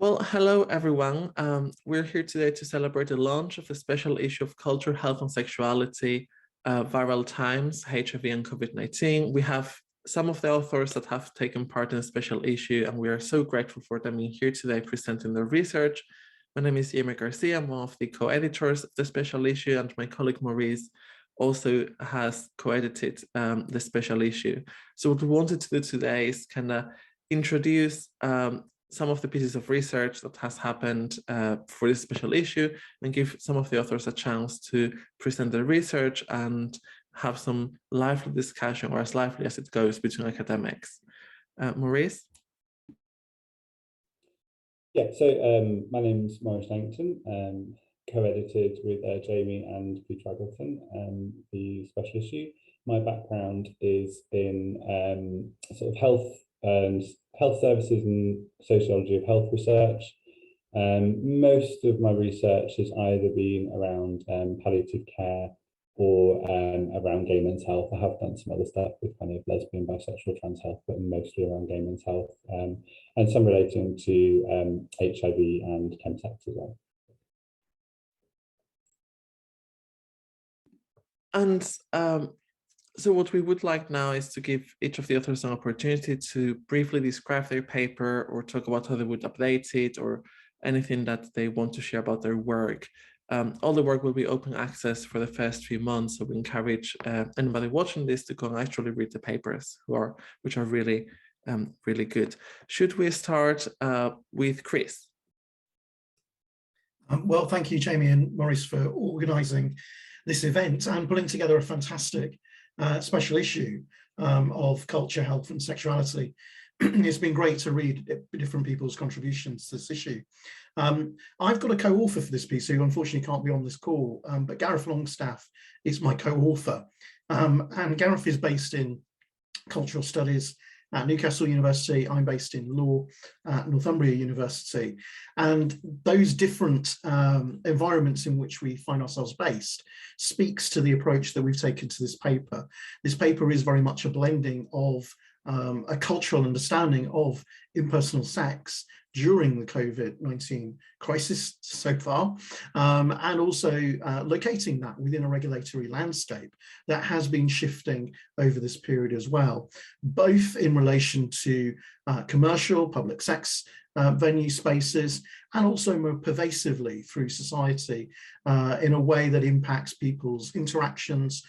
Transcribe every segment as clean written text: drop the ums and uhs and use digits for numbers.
Well, hello everyone. We're here today to celebrate the launch of a special issue of Culture, Health and Sexuality, Viral Times, HIV and COVID-19. We have some of the authors that have taken part in a special issue, and we are so grateful for them being here today presenting their research. My name is Jaime Garcia. I'm one of the co-editors of the special issue, and my colleague Maurice also has co-edited the special issue. So what we wanted to do today is kind of introduce some of the pieces of research that has happened for this special issue and give some of the authors a chance to present their research and have some lively discussion, or as lively as it goes, between academics. Maurice? Yeah, so my name's Maurice Langton, co-edited with Jamie and Peter Aggleton, the special issue. My background is in sort of health services and sociology of health research. Most of my research has either been around palliative care or around gay men's health. I have done some other stuff with kind of lesbian, bisexual, trans health, but mostly around gay men's health, and some relating to HIV and chemsex as well. And so what we would like now is to give each of the authors an opportunity to briefly describe their paper or talk about how they would update it or anything that they want to share about their work. All the work will be open access for the first few months, so we encourage anybody watching this to go and actually read the papers, which are really, really good. Should we start with Chris? Well, thank you, Jamie and Maurice, for organising this event and pulling together a fantastic special issue of culture, health and sexuality. It's been great to read different people's contributions to this issue. I've got a co-author for this piece who unfortunately can't be on this call, but Gareth Longstaff is my co-author. And Gareth is based in cultural studies at Newcastle University. I'm based in law at Northumbria University. And those different environments in which we find ourselves based speaks to the approach that we've taken to this paper. This paper is very much a blending of a cultural understanding of impersonal sex during the COVID-19 crisis so far, and also locating that within a regulatory landscape that has been shifting over this period as well, both in relation to commercial public sex venue spaces, and also more pervasively through society in a way that impacts people's interactions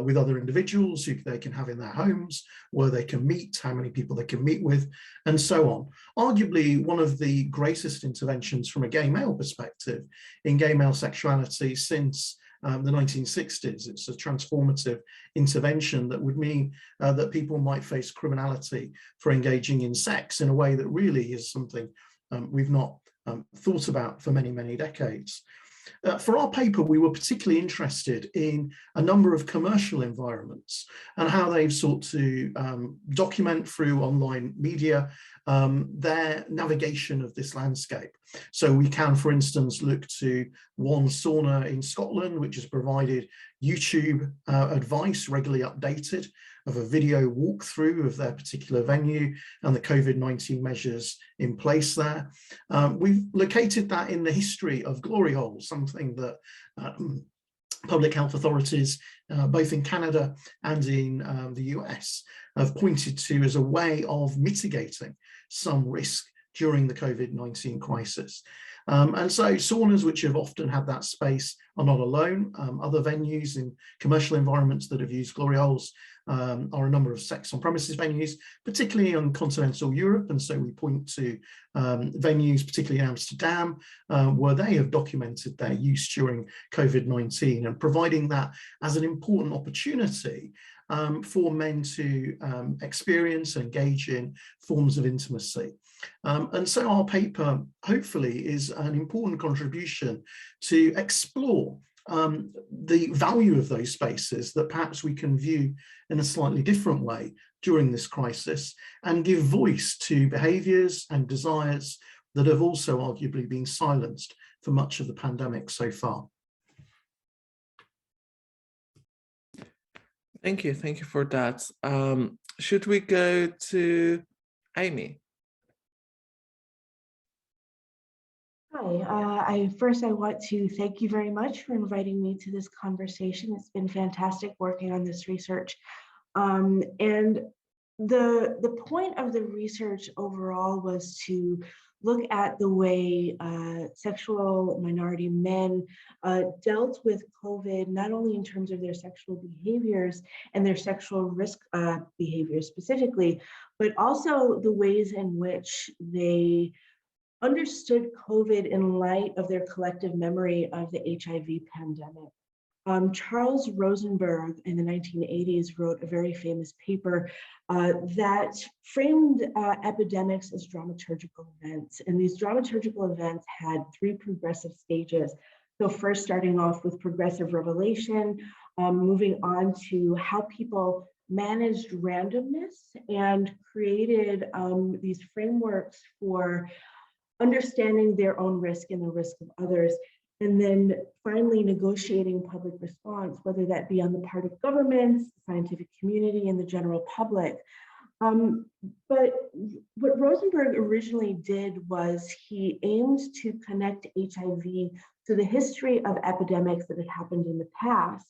with other individuals who they can have in their homes, where they can meet, how many people they can meet with, and so on. Arguably, one of the greatest interventions from a gay male perspective in gay male sexuality since the 1960s. It's a transformative intervention that would mean that people might face criminality for engaging in sex in a way that really is something we've not thought about for many, many decades. For our paper, we were particularly interested in a number of commercial environments and how they've sought to document through online media their navigation of this landscape. So we can, for instance, look to one sauna in Scotland, which has provided YouTube advice regularly updated of a video walkthrough of their particular venue and the COVID-19 measures in place there. We've located that in the history of glory holes, something that public health authorities, both in Canada and in the US, have pointed to as a way of mitigating some risk during the COVID-19 crisis. And so saunas, which have often had that space, are not alone. Other venues in commercial environments that have used glory holes are a number of sex on premises venues, particularly in continental Europe. And so we point to venues, particularly in Amsterdam, where they have documented their use during COVID-19 and providing that as an important opportunity for men to experience and engage in forms of intimacy. And so our paper, hopefully, is an important contribution to explore the value of those spaces that perhaps we can view in a slightly different way during this crisis, and give voice to behaviours and desires that have also arguably been silenced for much of the pandemic so far. Thank you for that. Should we go to Amy? Hi, I want to thank you very much for inviting me to this conversation. It's been fantastic working on this research. And the point of the research overall was to look at the way sexual minority men dealt with COVID, not only in terms of their sexual behaviors and their sexual risk behaviors specifically, but also the ways in which they understood COVID in light of their collective memory of the HIV pandemic. Charles Rosenberg in the 1980s wrote a very famous paper that framed epidemics as dramaturgical events. And these dramaturgical events had three progressive stages. So first starting off with progressive revelation, moving on to how people managed randomness and created these frameworks for understanding their own risk and the risk of others, and then finally negotiating public response, whether that be on the part of governments, scientific community, and the general public. But what Rosenberg originally did was he aimed to connect HIV to the history of epidemics that had happened in the past.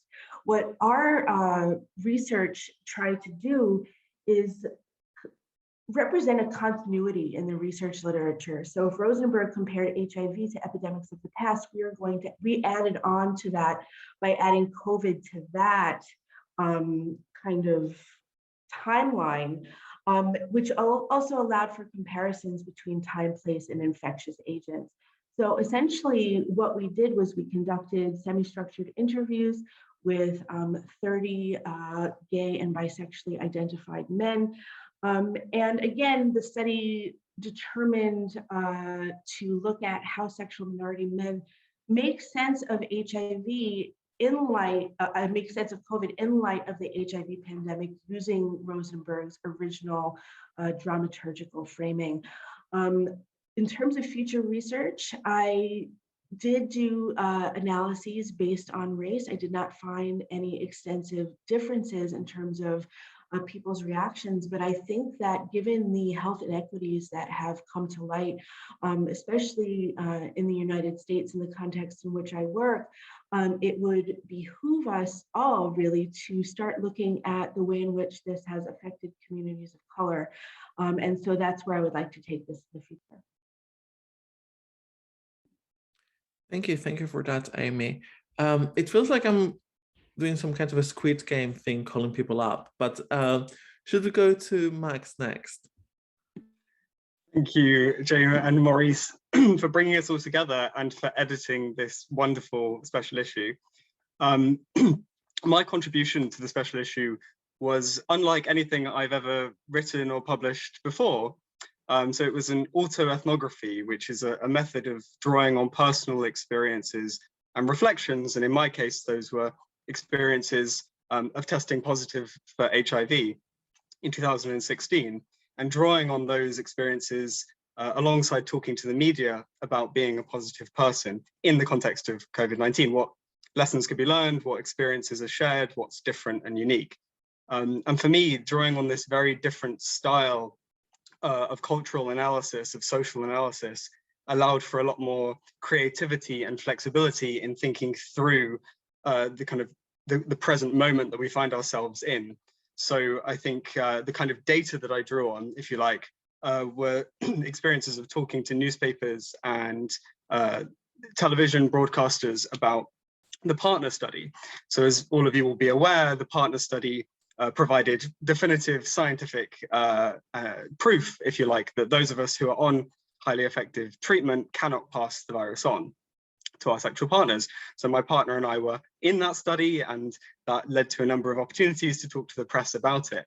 What our research tried to do is represent a continuity in the research literature. So if Rosenberg compared HIV to epidemics of the past, we added on to that by adding COVID to that kind of timeline, which also allowed for comparisons between time, place, and infectious agents. So essentially what we did was we conducted semi-structured interviews with 30 gay and bisexually identified men. And again, the study determined to look at how sexual minority men make sense of HIV in light, make sense of COVID in light of the HIV pandemic using Rosenberg's original dramaturgical framing. In terms of future research, I did do analyses based on race. I did not find any extensive differences in terms of people's reactions, but I think that given the health inequities that have come to light, especially in the United States in the context in which I work, it would behoove us all really to start looking at the way in which this has affected communities of color. And so that's where I would like to take this in the future. Thank you for that, Amy. It feels like I'm doing some kind of a Squid Game thing, calling people up, but should we go to Max next? Thank you, Jamie and Maurice, for bringing us all together and for editing this wonderful special issue. My contribution to the special issue was unlike anything I've ever written or published before. So it was an autoethnography, which is a method of drawing on personal experiences and reflections. And in my case, those were experiences of testing positive for HIV in 2016, and drawing on those experiences alongside talking to the media about being a positive person in the context of COVID-19, what lessons could be learned, what experiences are shared, what's different and unique. And for me, drawing on this very different style of cultural analysis, of social analysis, allowed for a lot more creativity and flexibility in thinking through the present moment that we find ourselves in. So I think the kind of data that I drew on, if you like, were experiences of talking to newspapers and television broadcasters about the partner study. So as all of you will be aware, the partner study provided definitive scientific proof, if you like, that those of us who are on highly effective treatment cannot pass the virus on to our sexual partners. So my partner and I were in that study, and that led to a number of opportunities to talk to the press about it.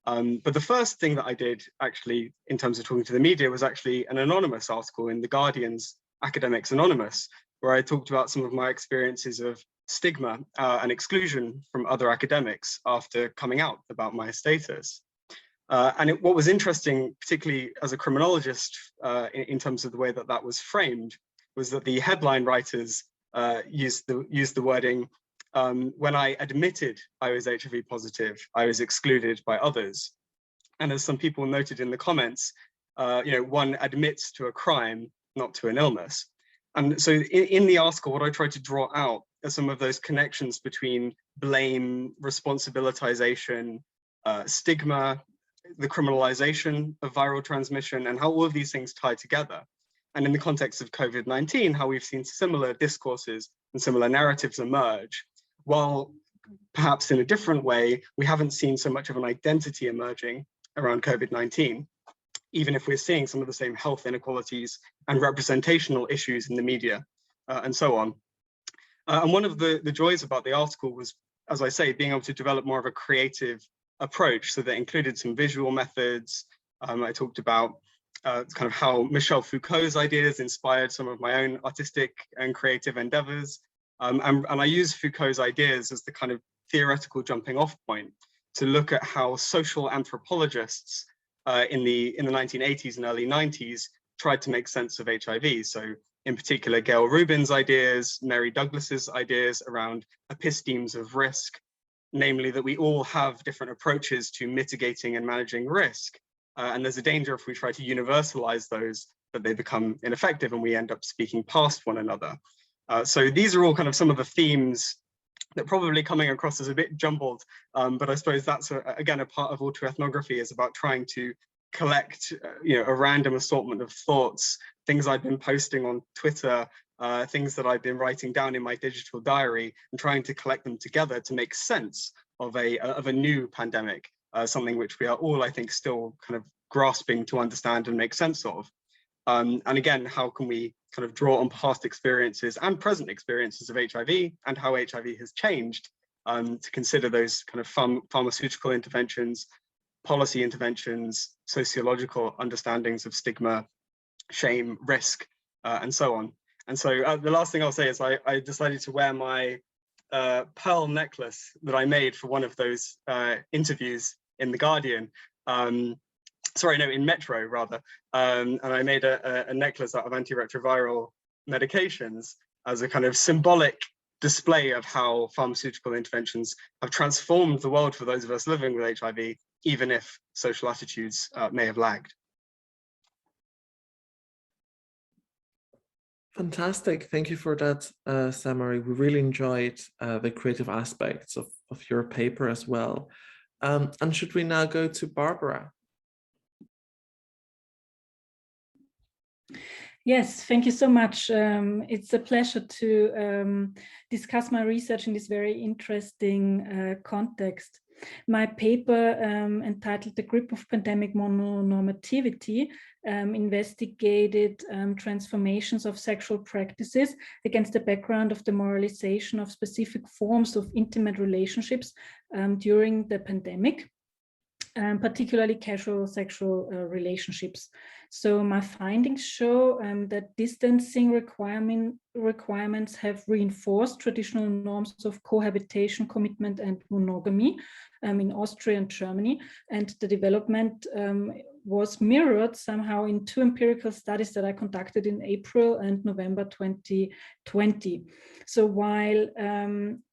But the first thing that I did actually in terms of talking to the media was actually an anonymous article in The Guardian's Academics Anonymous, where I talked about some of my experiences of stigma and exclusion from other academics after coming out about my status. What was interesting, particularly as a criminologist, in terms of the way that that was framed, was that the headline writers used the wording, when I admitted I was HIV positive, I was excluded by others. And as some people noted in the comments, one admits to a crime, not to an illness. And so in the article, what I tried to draw out are some of those connections between blame, responsibilitization, stigma, the criminalization of viral transmission, and how all of these things tie together. And in the context of COVID-19, how we've seen similar discourses and similar narratives emerge, while perhaps in a different way, we haven't seen so much of an identity emerging around COVID-19, even if we're seeing some of the same health inequalities and representational issues in the media and so on. And one of the joys about the article was, as I say, being able to develop more of a creative approach. So that included some visual methods. I talked about kind of how Michel Foucault's ideas inspired some of my own artistic and creative endeavors. And I use Foucault's ideas as the kind of theoretical jumping off point to look at how social anthropologists in the 1980s and early 90s tried to make sense of HIV. So in particular, Gail Rubin's ideas, Mary Douglas's ideas around epistemes of risk, namely that we all have different approaches to mitigating and managing risk. And there's a danger if we try to universalize those that they become ineffective and we end up speaking past one another. So these are all kind of some of the themes that probably coming across as a bit jumbled, but I suppose that's again a part of autoethnography, is about trying to collect a random assortment of thoughts, things I've been posting on Twitter, things that I've been writing down in my digital diary, and trying to collect them together to make sense of a new pandemic, something which we are all, I think, still kind of grasping to understand and make sense of. And again, how can we kind of draw on past experiences and present experiences of HIV and how HIV has changed to consider those kind of pharmaceutical interventions, policy interventions, sociological understandings of stigma, shame, risk, and so on. And so the last thing I'll say is I decided to wear my pearl necklace that I made for one of those interviews in The Guardian. Sorry, no, in Metro rather. And I made a necklace out of antiretroviral medications as a kind of symbolic display of how pharmaceutical interventions have transformed the world for those of us living with HIV, even if social attitudes may have lagged. Fantastic. Thank you for that summary. We really enjoyed the creative aspects of your paper as well. And should we now go to Barbara? Yes, thank you so much. It's a pleasure to discuss my research in this very interesting context. My paper entitled The Grip of Pandemic Mononormativity investigated transformations of sexual practices against the background of the moralization of specific forms of intimate relationships during the pandemic, particularly casual sexual relationships. So my findings show that distancing requirements have reinforced traditional norms of cohabitation, commitment, and monogamy in Austria and Germany, and the development was mirrored somehow in two empirical studies that I conducted in April and November 2020. So while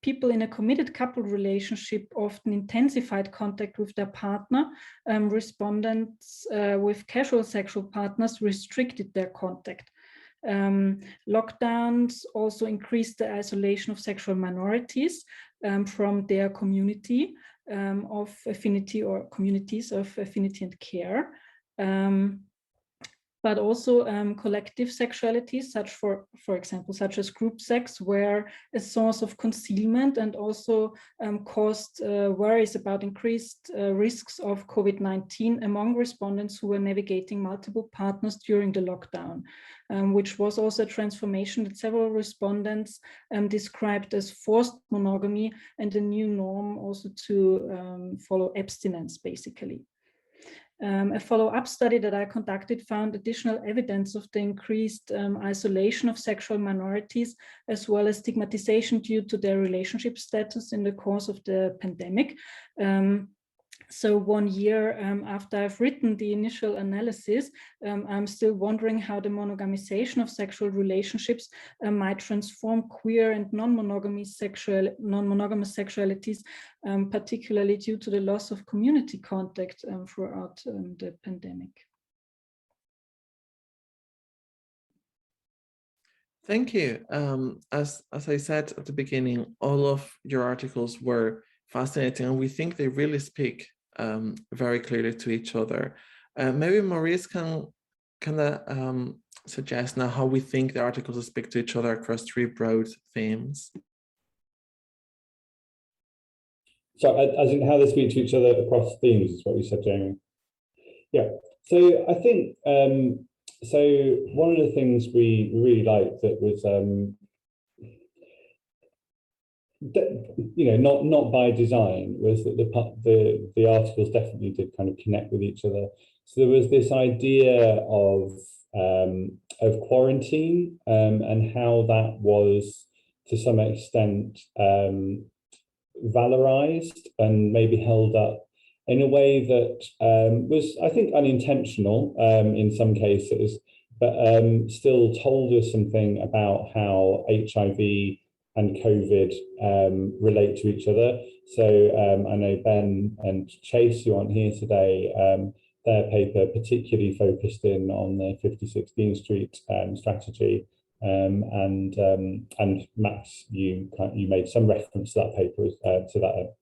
people in a committed couple relationship often intensified contact with their partner, respondents with casual sexual partners restricted their contact. Lockdowns also increased the isolation of sexual minorities from their community of affinity or communities of affinity and care. But also collective sexualities, for example, such as group sex, were a source of concealment and also caused worries about increased risks of COVID-19 among respondents who were navigating multiple partners during the lockdown, which was also a transformation that several respondents described as forced monogamy and a new norm also to follow abstinence, basically. A follow-up study that I conducted found additional evidence of the increased isolation of sexual minorities, as well as stigmatization due to their relationship status in the course of the pandemic. So 1 year after I've written the initial analysis, I'm still wondering how the monogamization of sexual relationships might transform queer and non-monogamous sexualities, particularly due to the loss of community contact throughout the pandemic. Thank you. As I said at the beginning, all of your articles were fascinating, and we think they really speak very clearly to each other. Maybe Maurice can kind of suggest now how we think the articles speak to each other across three broad themes. So as in how they speak to each other across themes is what you said, Jamie. Yeah. So I think so one of the things we really liked that was not by design was that the articles definitely did kind of connect with each other. So there was this idea of quarantine and how that was to some extent valorized and maybe held up in a way that was, I think, unintentional in some cases, but still told us something about how HIV and COVID relate to each other. So I know Ben and Chase, who aren't here today, their paper particularly focused in on the 5016 Street strategy. And Max, you made some reference to that paper, to that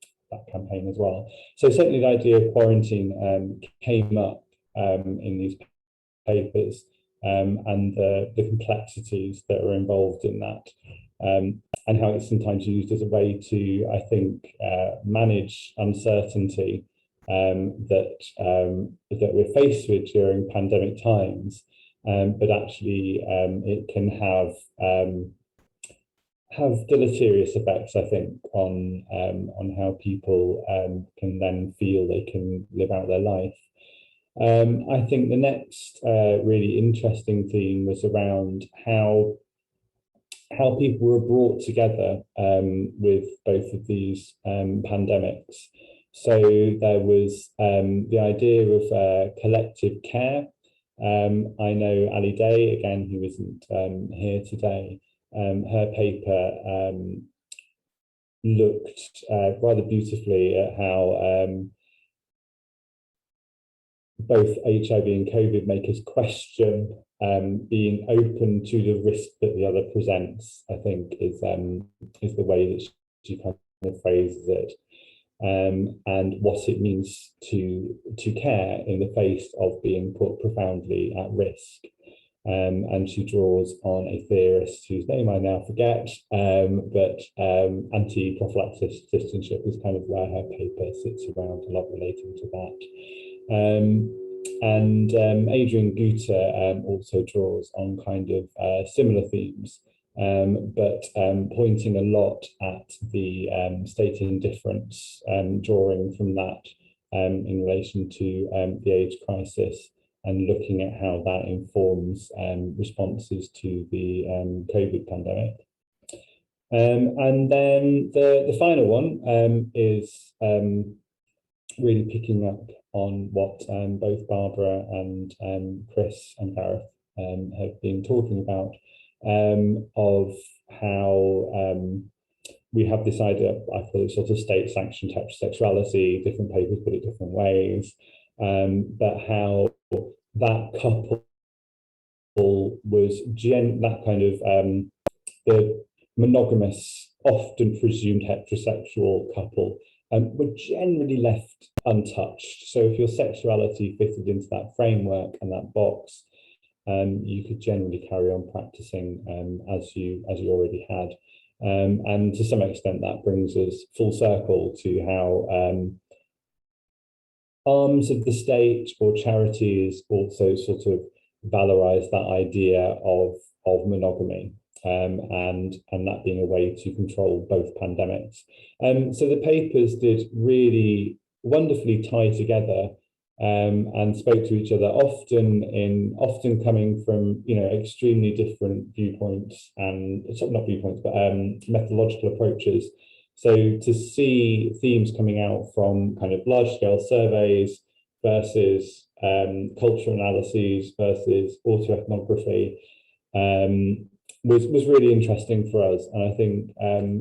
campaign as well. So certainly the idea of quarantine came up in these papers and the complexities that are involved in that, and how it's sometimes used as a way to, I think, manage uncertainty that we're faced with during pandemic times. But actually, it can have deleterious effects, I think, on how people can then feel they can live out their life. I think the next really interesting theme was around how people were brought together with both of these pandemics. So there was the idea of collective care. I know Ali Day, again, who isn't here today, her paper looked rather beautifully at how both HIV and COVID make us question being open to the risk that the other presents, I think, is the way that she kind of phrases it. And what it means to care in the face of being put profoundly at risk. And she draws on a theorist whose name I now forget, but anti-prophylaxis citizenship is kind of where her paper sits around, a lot relating to that. And Adrian Guter also draws on kind of similar themes, but pointing a lot at the state indifference, drawing from that in relation to the AIDS crisis and looking at how that informs responses to the COVID pandemic. And then the final one is really picking up on what both Barbara and Chris and Gareth have been talking about, of how we have this idea, I call it sort of state-sanctioned heterosexuality, different papers put it different ways, but how that couple was that kind of the monogamous, often presumed heterosexual couple were generally left untouched. So if your sexuality fitted into that framework and that box, you could generally carry on practicing as you already had. And to some extent, that brings us full circle to how arms of the state or charities also sort of valorize that idea of monogamy, and that being a way to control both pandemics. So the papers did really wonderfully tie together and spoke to each other, often coming from extremely different viewpoints, and not viewpoints, but methodological approaches. So to see themes coming out from kind of large-scale surveys versus cultural analyses versus autoethnography was really interesting for us, and I think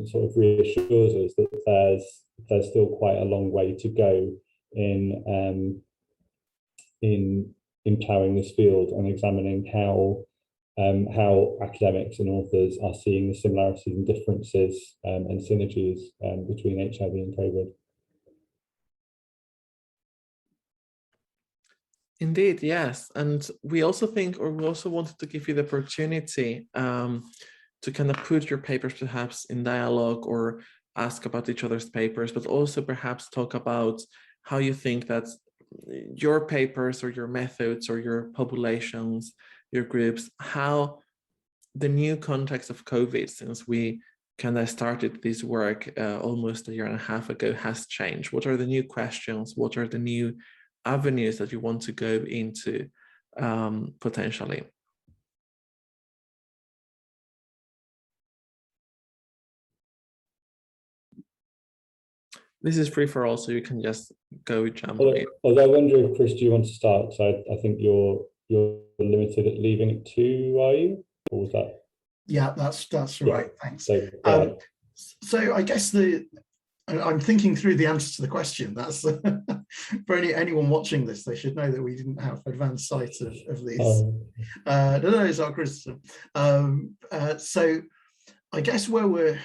sort of reassures us that there's still quite a long way to go in ploughing this field and examining how how academics and authors are seeing the similarities and differences and synergies between HIV and COVID. Indeed, yes. And we also think, or we also wanted to give you the opportunity to kind of put your papers perhaps in dialogue or ask about each other's papers, but also perhaps talk about how you think that your papers or your methods or your populations, your groups, how the new context of COVID, since we kind of started this work almost 1.5 years ago, has changed. What are the new questions? What are the new avenues that you want to go into potentially? This is free for all, so you can just go jump on it. I was wondering, Chris, do you want to start? So I think you're limited at leaving at 2, are you? Or was that? Yeah, that's right. Thanks. So I guess I'm thinking through the answer to the question. That's for anyone watching this, they should know that we didn't have advanced sight of these. No, it's our criticism. So I guess where we're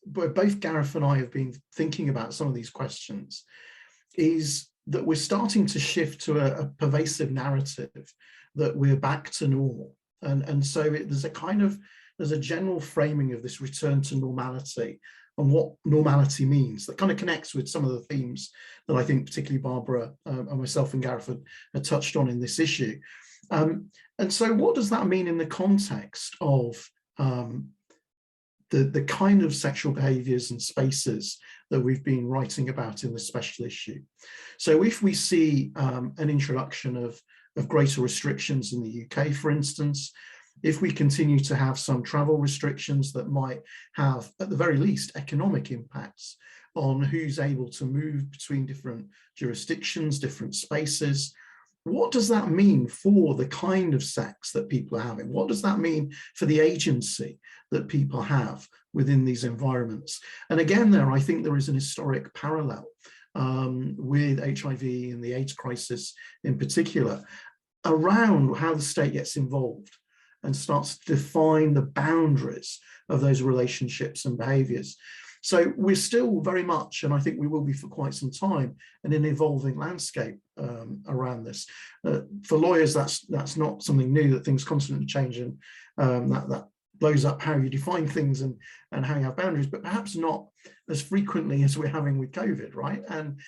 both Gareth and I have been thinking about some of these questions is that we're starting to shift to a pervasive narrative that we're back to normal. And so there's a general framing of this return to normality and what normality means that kind of connects with some of the themes that I think particularly Barbara and myself and Gareth had touched on in this issue. And so what does that mean in the context of the kind of sexual behaviours and spaces that we've been writing about in this special issue? So if we see an introduction of greater restrictions in the UK, for instance, if we continue to have some travel restrictions that might have, at the very least, economic impacts on who's able to move between different jurisdictions, different spaces, what does that mean for the kind of sex that people are having? What does that mean for the agency that people have within these environments? And again, I think there is an historic parallel with HIV and the AIDS crisis in particular, around how the state gets involved and starts to define the boundaries of those relationships and behaviours. So we're still very much, and I think we will be for quite some time, in an evolving landscape around this. For lawyers, that's not something new, that things constantly change, and that blows up how you define things and how you have boundaries, but perhaps not as frequently as we're having with COVID, right? And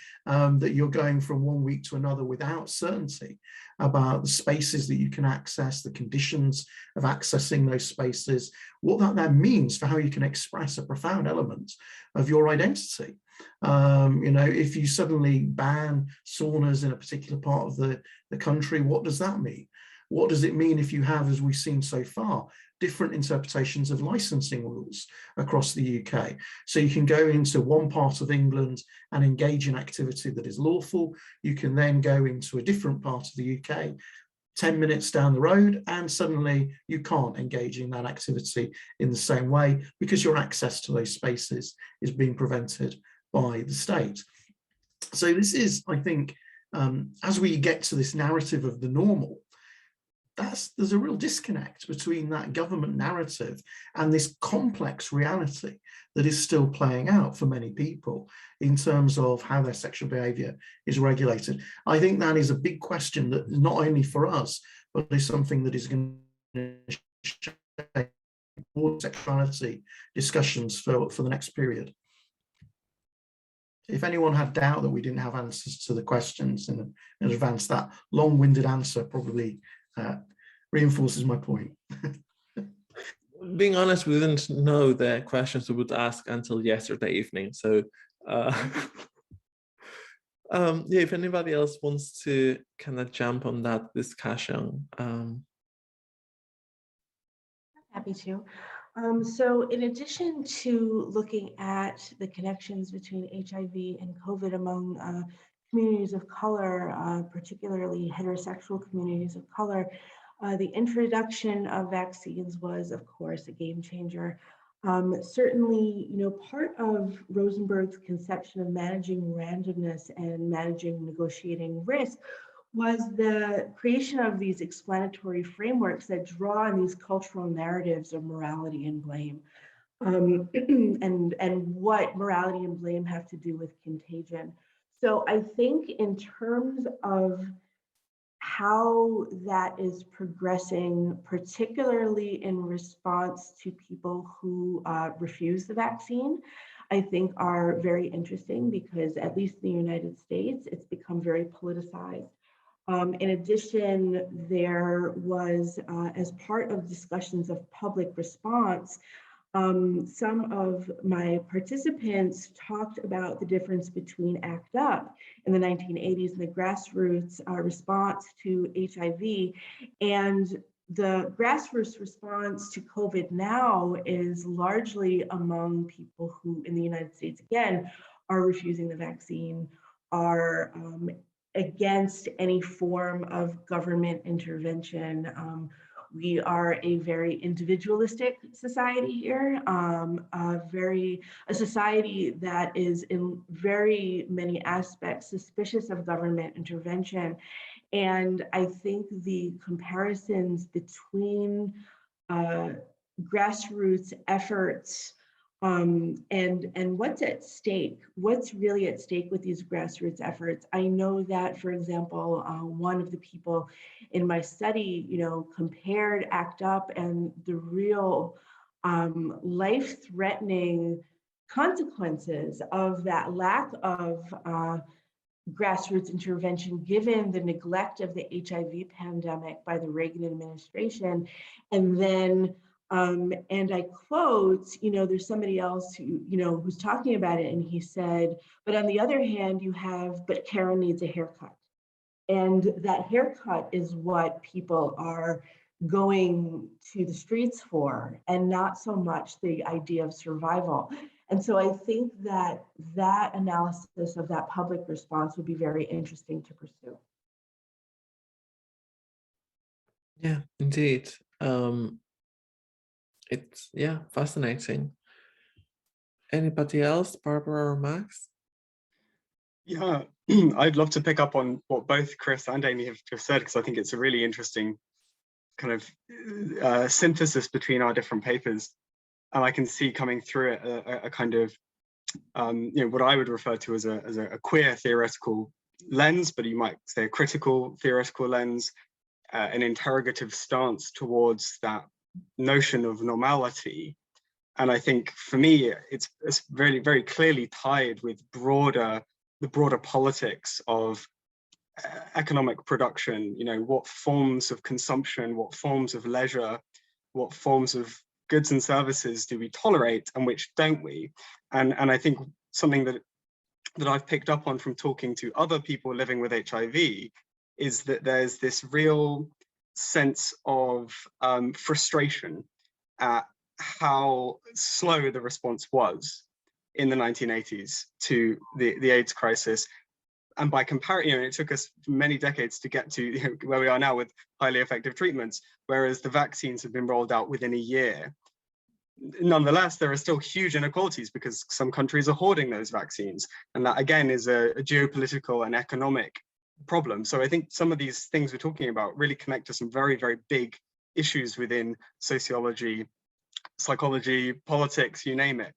that you're going from one week to another without certainty about the spaces that you can access, the conditions of accessing those spaces, what that then means for how you can express a profound element of your identity. If you suddenly ban saunas in a particular part of the country, what does that mean? What does it mean if you have, as we've seen so far, different interpretations of licensing rules across the UK? So you can go into one part of England and engage in activity that is lawful. You can then go into a different part of the UK, 10 minutes down the road, and suddenly you can't engage in that activity in the same way because your access to those spaces is being prevented by the state. So this is, I think, as we get to this narrative of the normal, there's a real disconnect between that government narrative and this complex reality that is still playing out for many people in terms of how their sexual behaviour is regulated. I think that is a big question that is not only for us, but is something that is going to shape sexuality discussions for the next period. If anyone had doubt that we didn't have answers to the questions in advance, that long-winded answer probably reinforces my point. Being honest, we didn't know the questions we would ask until yesterday evening. So if anybody else wants to kind of jump on that discussion. Happy to. So in addition to looking at the connections between HIV and COVID among communities of color, particularly heterosexual communities of color, the introduction of vaccines was, of course, a game changer. Certainly, part of Rosenberg's conception of managing randomness and managing negotiating risk was the creation of these explanatory frameworks that draw on these cultural narratives of morality and blame. And what morality and blame have to do with contagion. So I think in terms of how that is progressing, particularly in response to people who refuse the vaccine, I think are very interesting because at least in the United States, it's become very politicized. In addition, there was, as part of discussions of public response, some of my participants talked about the difference between ACT UP in the 1980s and the grassroots response to HIV. And the grassroots response to COVID now is largely among people who in the United States, again, are refusing the vaccine, are against any form of government intervention. We are a very individualistic society here, a society that is in very many aspects suspicious of government intervention. And I think the comparisons between grassroots efforts and what's at stake, what's really at stake with these grassroots efforts. I know that, for example, one of the people in my study, compared ACT UP and the real life-threatening consequences of that lack of grassroots intervention, given the neglect of the HIV pandemic by the Reagan administration. And then, and I quote, there's somebody else who, who's talking about it, and he said, but on the other hand, you have, but Karen needs a haircut. And that haircut is what people are going to the streets for, and not so much the idea of survival. And so I think that that analysis of that public response would be very interesting to pursue. Yeah, indeed. It's, fascinating. Anybody else, Barbara or Max? Yeah, I'd love to pick up on what both Chris and Amy have just said, because I think it's a really interesting kind of synthesis between our different papers. And I can see coming through it a kind of, what I would refer to as a queer theoretical lens, but you might say a critical theoretical lens, an interrogative stance towards that notion of normality. And I think for me, it's very, very clearly tied with the broader politics of economic production, what forms of consumption, what forms of leisure, what forms of goods and services do we tolerate and which don't we? And I think something that I've picked up on from talking to other people living with HIV is that there's this real sense of frustration at how slow the response was in the 1980s to the AIDS crisis. And by comparison, it took us many decades to get to where we are now with highly effective treatments, whereas the vaccines have been rolled out within a year. Nonetheless, there are still huge inequalities because some countries are hoarding those vaccines. And that, again, is a geopolitical and economic problem. So I think some of these things we're talking about really connect to some very, very big issues within sociology, psychology, politics, you name it.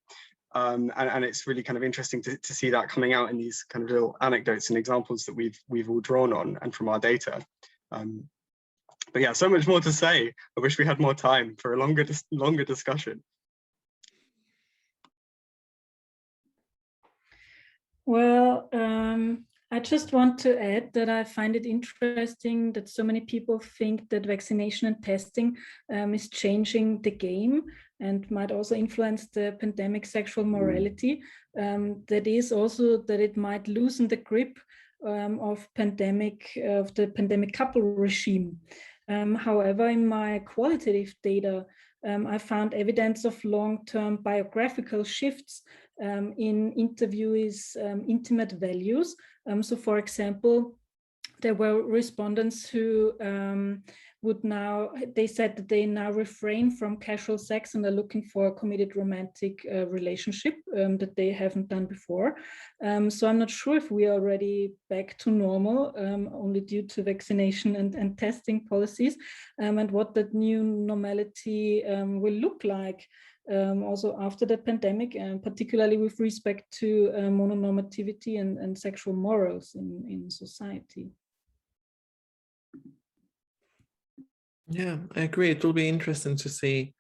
And it's really kind of interesting to see that coming out in these kind of little anecdotes and examples that we've all drawn on and from our data. But yeah, so much more to say. I wish we had more time for a longer discussion. Well, I just want to add that I find it interesting that so many people think that vaccination and testing is changing the game and might also influence the pandemic sexual morality. That is also that it might loosen the grip of the pandemic couple regime. However, in my qualitative data, I found evidence of long-term biographical shifts in interviewees' intimate values. So, for example, there were respondents who they said that they now refrain from casual sex and are looking for a committed romantic relationship that they haven't done before. So I'm not sure if we are already back to normal, only due to vaccination and testing policies, and what that new normality will look like. Also after the pandemic, and particularly with respect to mononormativity and sexual morals in society. Yeah, I agree. It will be interesting to see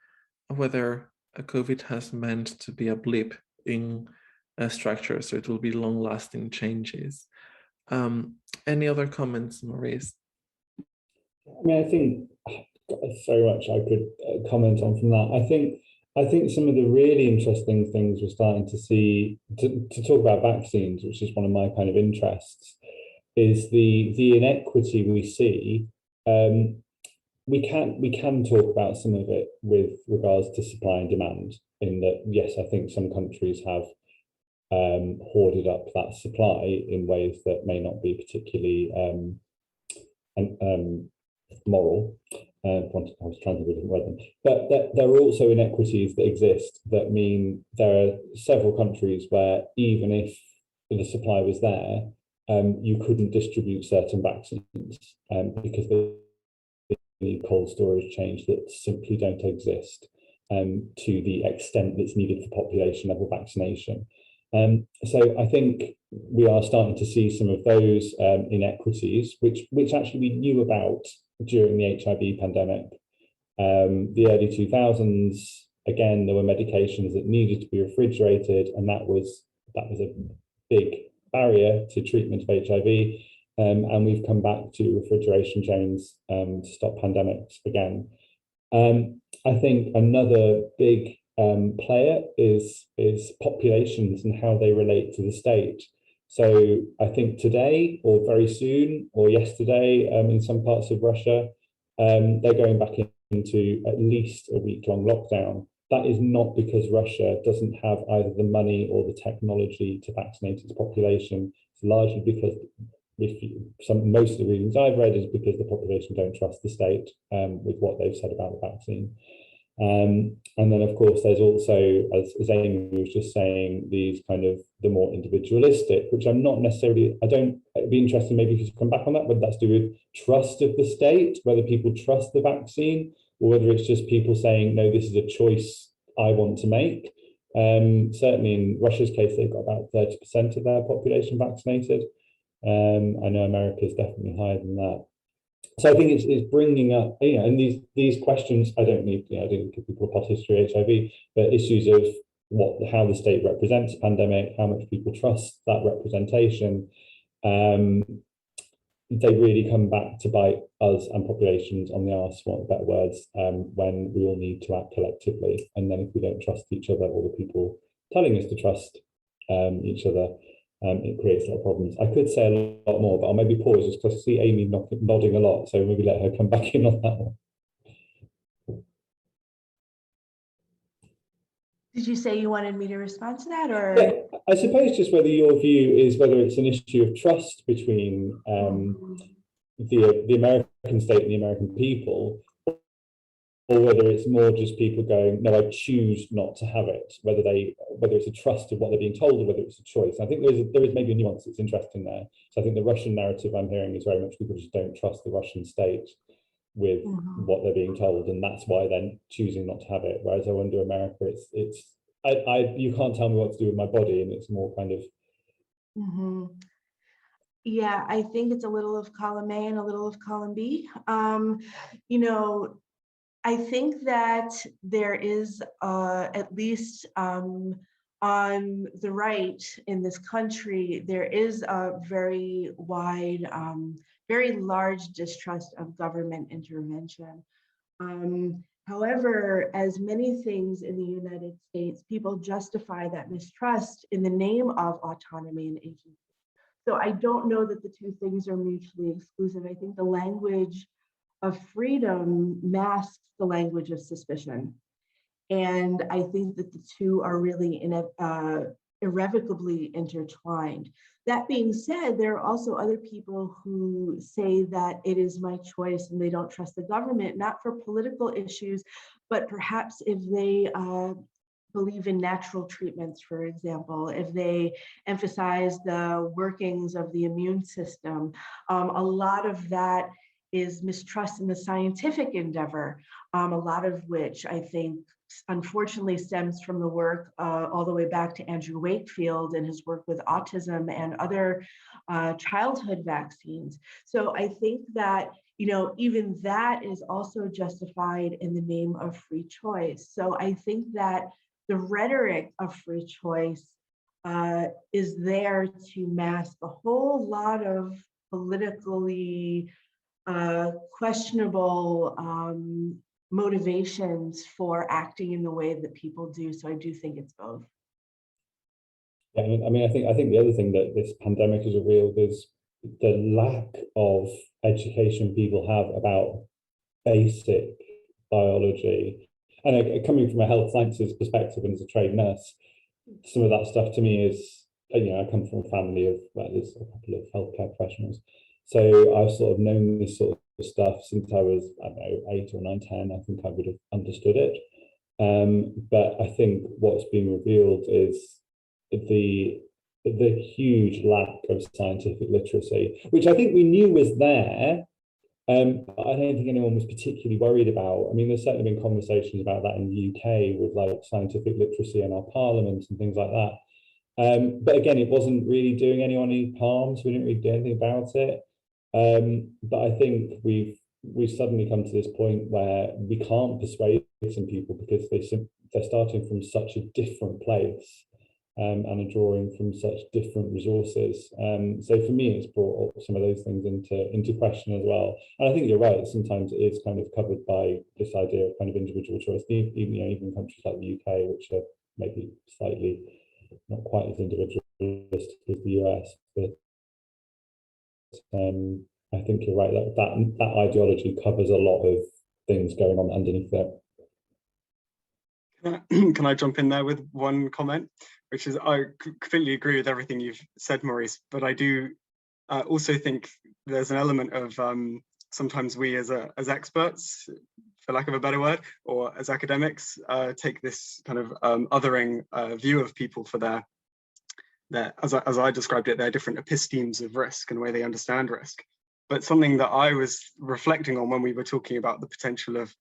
whether COVID has meant to be a blip in structure, so it will be long-lasting changes. Any other comments, Maurice? I mean, I think so much I could comment on from that. I think some of the really interesting things we're starting to see, to talk about vaccines, which is one of my kind of interests, is the inequity we see. We can talk about some of it with regards to supply and demand, in that, yes, I think some countries have hoarded up that supply in ways that may not be particularly moral. I was trying to think of a different word, but there are also inequities that exist that mean there are several countries where even if the supply was there, you couldn't distribute certain vaccines because they need cold storage chains that simply don't exist to the extent that's needed for population level vaccination. So I think we are starting to see some of those inequities, which actually we knew about during the HIV pandemic. The early 2000s, again, there were medications that needed to be refrigerated, and that was a big barrier to treatment of HIV. And we've come back to refrigeration chains to stop pandemics again. I think another big player is populations and how they relate to the state. So I think today, or very soon, or yesterday, in some parts of Russia, they're going back into at least a week-long lockdown. That is not because Russia doesn't have either the money or the technology to vaccinate its population. It's largely because most of the readings I've read is because the population don't trust the state with what they've said about the vaccine. And then, of course, there's also, as Amy was just saying, these kind of the more individualistic, which I'm not necessarily, it'd be interesting maybe if you come back on that, whether that's to do with trust of the state, whether people trust the vaccine, or whether it's just people saying, no, this is a choice I want to make. Certainly in Russia's case, they've got about 30% of their population vaccinated. I know America is definitely higher than that. So I think it's bringing up, and these questions, I don't give people a pot history of HIV, but issues of how the state represents a pandemic, how much people trust that representation, they really come back to bite us and populations on the arse, for want of better words, when we all need to act collectively. And then if we don't trust each other, or the people telling us to trust each other, it creates a lot of problems. I could say a lot more, but I'll maybe pause just because I see Amy nodding a lot, so maybe let her come back in on that one. Did you say you wanted me to respond to that, or? Yeah, I suppose just whether your view is whether it's an issue of trust between the American state and the American people, or whether it's more just people going, no, I choose not to have it, whether it's a trust of what they're being told or whether it's a choice. I think there is maybe a nuance that's interesting there. So I think the Russian narrative I'm hearing is very much people just don't trust the Russian state with what they're being told, and that's why they're choosing not to have it. Whereas I wonder America, you can't tell me what to do with my body, and it's more kind of. Yeah, I think it's a little of column A and a little of column B. I think that there is, at least on the right in this country, there is a very wide, very large distrust of government intervention. However, as many things in the United States, people justify that mistrust in the name of autonomy and agency. So I don't know that the two things are mutually exclusive. I think the language of freedom masks the language of suspicion. And I think that the two are really irrevocably intertwined. That being said, there are also other people who say that it is my choice and they don't trust the government, not for political issues, but perhaps if they believe in natural treatments, for example, if they emphasize the workings of the immune system. A lot of that is mistrust in the scientific endeavor, a lot of which I think unfortunately stems from the work all the way back to Andrew Wakefield and his work with autism and other childhood vaccines. So I think that, you know, even that is also justified in the name of free choice. So I think that the rhetoric of free choice is there to mask a whole lot of politically questionable motivations for acting in the way that people do. So I do think it's both. Yeah, I mean, I think the other thing that this pandemic has revealed is the lack of education people have about basic biology. And coming from a health sciences perspective and as a trained nurse, some of that stuff to me is, you know, I come from a family of, well, there's a couple of healthcare professionals. So I've sort of known this sort of stuff since I was, I don't know, 8 or 9, 10. I think I would have understood it. But I think what's been revealed is the huge lack of scientific literacy, which I think we knew was there. I don't think anyone was particularly worried about. I mean, there's certainly been conversations about that in the UK with like scientific literacy in our parliaments and things like that. But again, it wasn't really doing anyone any harm, so we didn't really do anything about it. But I think we've suddenly come to this point where we can't persuade some people because they're starting from such a different place. And are drawing from such different resources. So for me, it's brought up some of those things into question as well. And I think you're right, sometimes it is kind of covered by this idea of kind of individual choice, even countries like the UK, which are maybe slightly not quite as individualistic as the US. But I think you're right, that ideology covers a lot of things going on underneath there. Can I jump in there with one comment, which is I completely agree with everything you've said, Maurice, but I do also think there's an element of sometimes we as experts, for lack of a better word, or as academics, take this kind of othering view of people for their as I described it, their different epistemes of risk and the way they understand risk. But something that I was reflecting on when we were talking about the potential of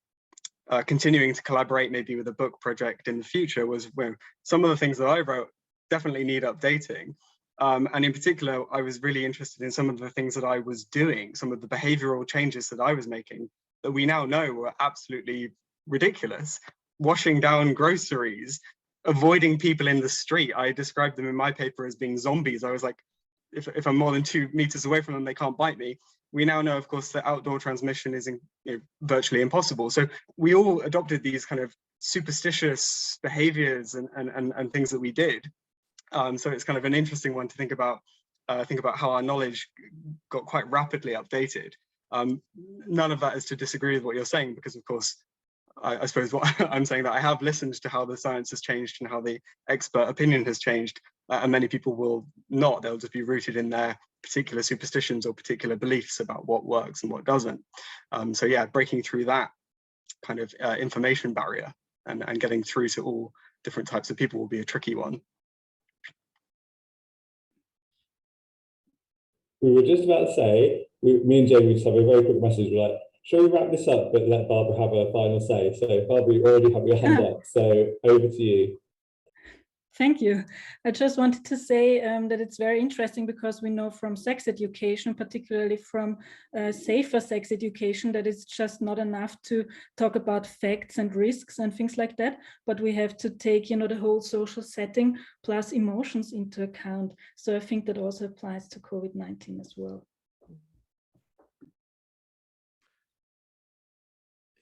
continuing to collaborate maybe with a book project in the future was when some of the things that I wrote definitely need updating. And in particular, I was really interested in some of the things that I was doing, some of the behavioral changes that I was making that we now know were absolutely ridiculous. Washing down groceries, avoiding people in the street. I described them in my paper as being zombies. I was like, if I'm more than 2 meters away from them, they can't bite me. We now know, of course, that outdoor transmission is virtually impossible. So we all adopted these kind of superstitious behaviors and things that we did. So it's kind of an interesting one to think about how our knowledge got quite rapidly updated. None of that is to disagree with what you're saying, because of course, I suppose what I'm saying that I have listened to how the science has changed and how the expert opinion has changed, and many people will not. They'll just be rooted in their particular superstitions or particular beliefs about what works and what doesn't. So yeah, breaking through that kind of information barrier and getting through to all different types of people will be a tricky one. We were just about to say, me and Jamie just have a very quick message. We're like, shall we wrap this up but let Barbara have a final say? So Barbara, you already have your hand up, so over to you. Thank you. I just wanted to say that it's very interesting because we know from sex education, particularly from safer sex education, that it's just not enough to talk about facts and risks and things like that, but we have to take, the whole social setting plus emotions into account. So I think that also applies to COVID-19 as well.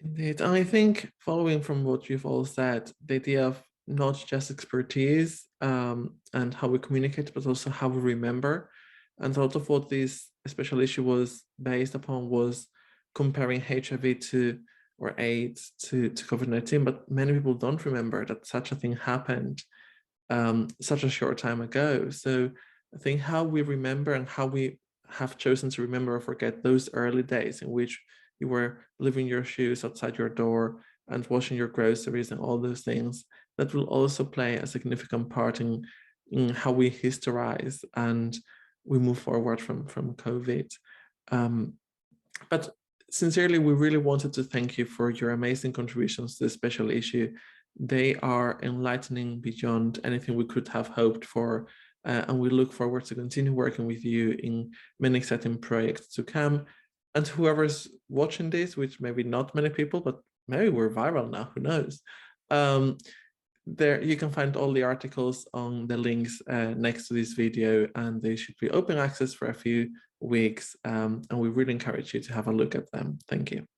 Indeed, and I think following from what you've all said, the idea of not just expertise and how we communicate, but also how we remember. And a lot of what this special issue was based upon was comparing HIV or AIDS to COVID-19, but many people don't remember that such a thing happened. such a short time ago. So I think how we remember and how we have chosen to remember or forget those early days in which you were leaving your shoes outside your door and washing your groceries and all those things, that will also play a significant part in how we historize and we move forward from COVID. But sincerely, we really wanted to thank you for your amazing contributions to this special issue. They are enlightening beyond anything we could have hoped for. And we look forward to continue working with you in many exciting projects to come. And whoever's watching this, which maybe not many people, but maybe we're viral now, who knows? There you can find all the articles on the links next to this video, and they should be open access for a few weeks. And we really encourage you to have a look at them. Thank you.